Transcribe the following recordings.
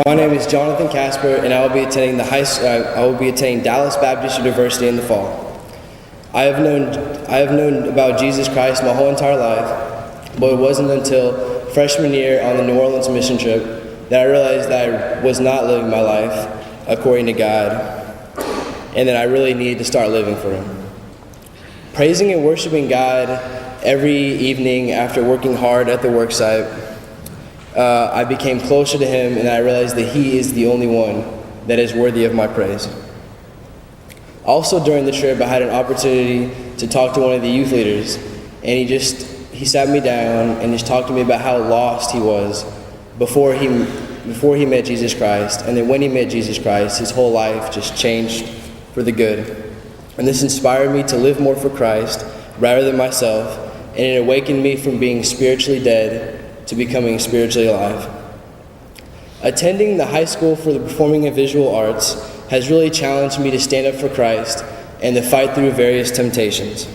My name is Jonathan Kaspar, and I will be attending Dallas Baptist University in the fall. I have known about Jesus Christ my whole entire life, but it wasn't until freshman year on the New Orleans mission trip that I realized that I was not living my life according to God, and that I really needed to start living for Him. Praising and worshiping God every evening after working hard at the worksite, I became closer to Him, and I realized that He is the only one that is worthy of my praise. Also during the trip, I had an opportunity to talk to one of the youth leaders, and he sat me down and just talked to me about how lost he was before he met Jesus Christ, and then when he met Jesus Christ, his whole life just changed for the good. And this inspired me to live more for Christ rather than myself, and it awakened me from being spiritually dead to becoming spiritually alive. Attending the High School for the Performing and Visual Arts has really challenged me to stand up for Christ and to fight through various temptations.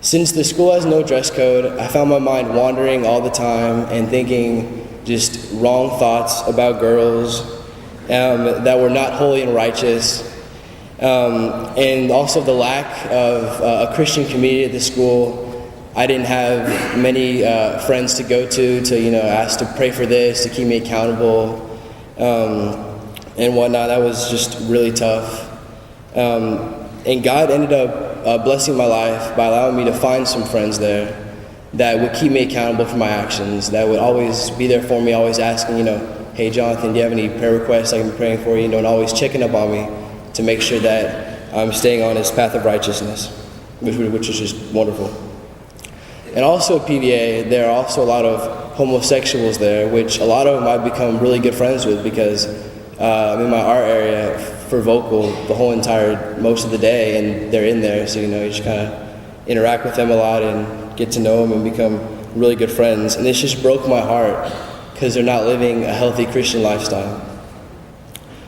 Since the school has no dress code, I found my mind wandering all the time and thinking just wrong thoughts about girls that were not holy and righteous, and also the lack of a Christian community at the school. I didn't have many friends to go to ask to pray for this, to keep me accountable, and whatnot. That was just really tough. And God ended up blessing my life by allowing me to find some friends there that would keep me accountable for my actions, that would always be there for me, always asking, hey, Jonathan, do you have any prayer requests I can be praying for you? And always checking up on me to make sure that I'm staying on His path of righteousness, which is just wonderful. And also at PVA, there are also a lot of homosexuals there, which a lot of them I've become really good friends with because I'm in my art area for vocal most of the day, and they're in there, so you just kind of interact with them a lot and get to know them and become really good friends. And this just broke my heart because they're not living a healthy Christian lifestyle.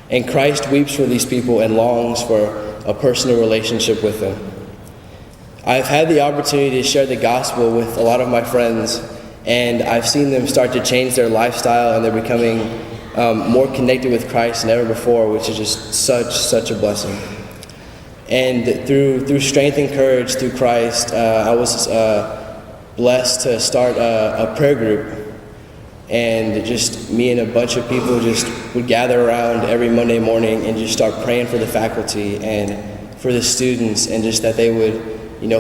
And Christ weeps for these people and longs for a personal relationship with them. I've had the opportunity to share the gospel with a lot of my friends, and I've seen them start to change their lifestyle, and they're becoming more connected with Christ than ever before, which is just such a blessing. And through strength and courage through Christ, I was blessed to start a prayer group, and just me and a bunch of people just would gather around every Monday morning and just start praying for the faculty and for the students, and just that they would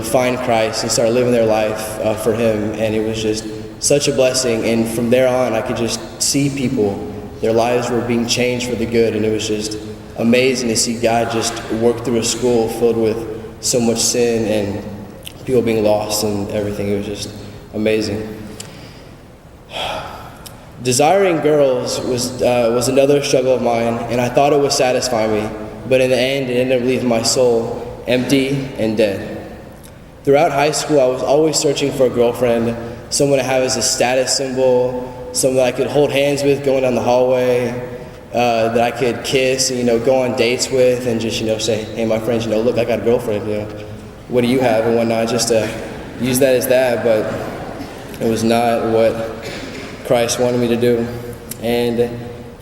find Christ and start living their life for Him. And it was just such a blessing. And from there on, I could just see people, their lives were being changed for the good. And it was just amazing to see God just work through a school filled with so much sin and people being lost and everything. It was just amazing. Desiring girls was another struggle of mine, and I thought it would satisfy me. But in the end, it ended up leaving my soul empty and dead. Throughout high school, I was always searching for a girlfriend, someone to have as a status symbol, someone that I could hold hands with going down the hallway, that I could kiss and, go on dates with, and just, say, hey, my friends, look, I got a girlfriend, what do you have and whatnot, just to use that as that, but it was not what Christ wanted me to do. And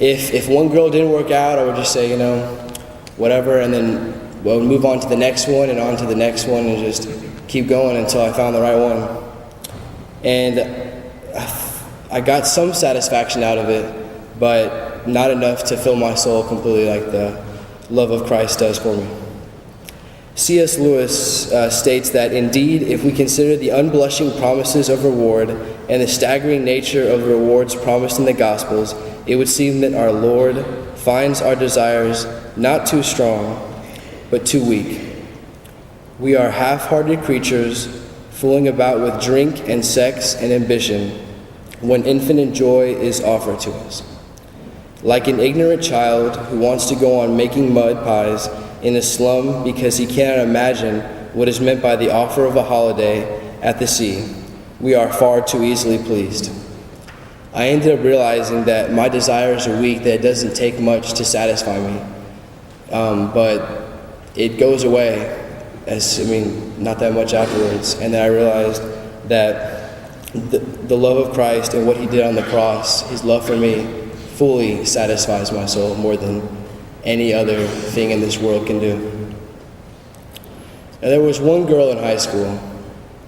if one girl didn't work out, I would just say, whatever, and then we'll move on to the next one and on to the next one, and just keep going until I found the right one. And I got some satisfaction out of it, but not enough to fill my soul completely like the love of Christ does for me. C.S. Lewis states that, indeed, if we consider the unblushing promises of reward and the staggering nature of the rewards promised in the Gospels, it would seem that our Lord finds our desires not too strong, but too weak. We are half-hearted creatures, fooling about with drink and sex and ambition, when infinite joy is offered to us. Like an ignorant child who wants to go on making mud pies in a slum because he cannot imagine what is meant by the offer of a holiday at the sea, we are far too easily pleased. I ended up realizing that my desires are weak, that it doesn't take much to satisfy me, but it goes away not that much afterwards. And then I realized that the love of Christ and what He did on the cross, His love for me, fully satisfies my soul more than any other thing in this world can do. Now, there was one girl in high school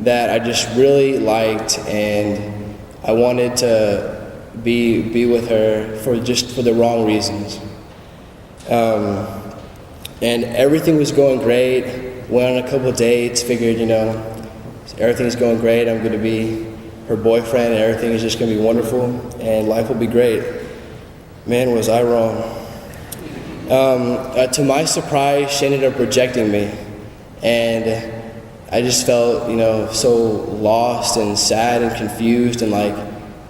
that I just really liked, and I wanted to be with her for the wrong reasons. And everything was going great. Went on a couple dates, figured, everything's going great. I'm going to be her boyfriend, and everything is just going to be wonderful, and life will be great. Man, was I wrong. To my surprise, she ended up rejecting me, and I just felt, so lost and sad and confused, and like,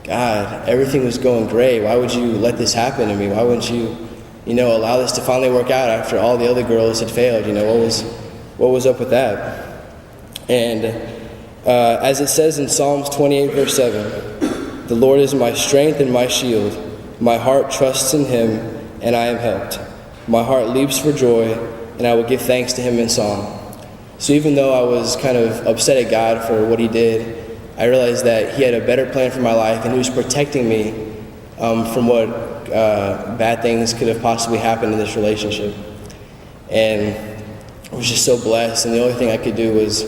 God, everything was going great. Why would you let this happen to me? Why wouldn't you, allow this to finally work out after all the other girls had failed? What was up with that? And as it says in Psalms 28, verse 7, the Lord is my strength and my shield. My heart trusts in him, and I am helped. My heart leaps for joy, and I will give thanks to him in song. So even though I was kind of upset at God for what he did, I realized that he had a better plan for my life, and he was protecting me from what bad things could have possibly happened in this relationship. And I was just so blessed, and the only thing I could do was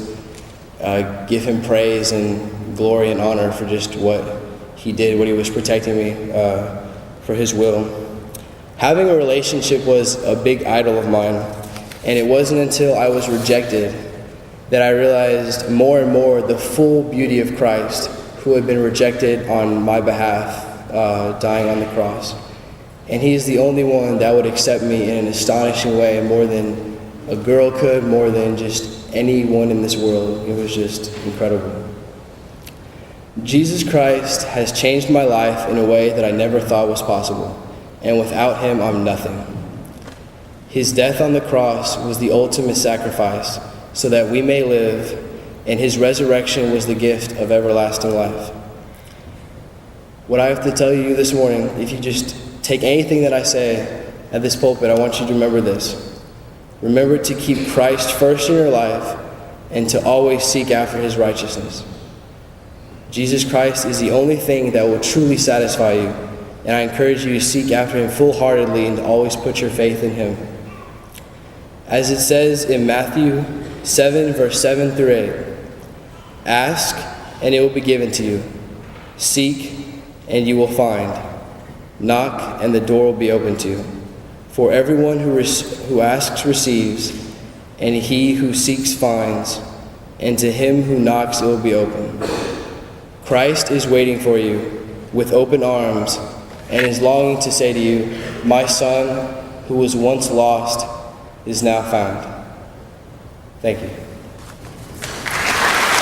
give him praise and glory and honor for just what he did, what he was protecting me for his will. Having a relationship was a big idol of mine, and it wasn't until I was rejected that I realized more and more the full beauty of Christ, who had been rejected on my behalf, dying on the cross. And he's the only one that would accept me in an astonishing way, more than a girl could, more than just anyone in this world. It was just incredible. Jesus Christ has changed my life in a way that I never thought was possible, and without him, I'm nothing. His death on the cross was the ultimate sacrifice so that we may live, and his resurrection was the gift of everlasting life. What I have to tell you this morning, if you just take anything that I say at this pulpit, I want you to remember this. Remember to keep Christ first in your life and to always seek after his righteousness. Jesus Christ is the only thing that will truly satisfy you, and I encourage you to seek after him full-heartedly and to always put your faith in him. As it says in Matthew 7, verse 7 through 8, ask, and it will be given to you. Seek, and you will find. Knock, and the door will be opened to you. For everyone who asks receives, and he who seeks finds, and to him who knocks it will be open. Christ is waiting for you with open arms and is longing to say to you, my son, who was once lost, is now found. Thank you.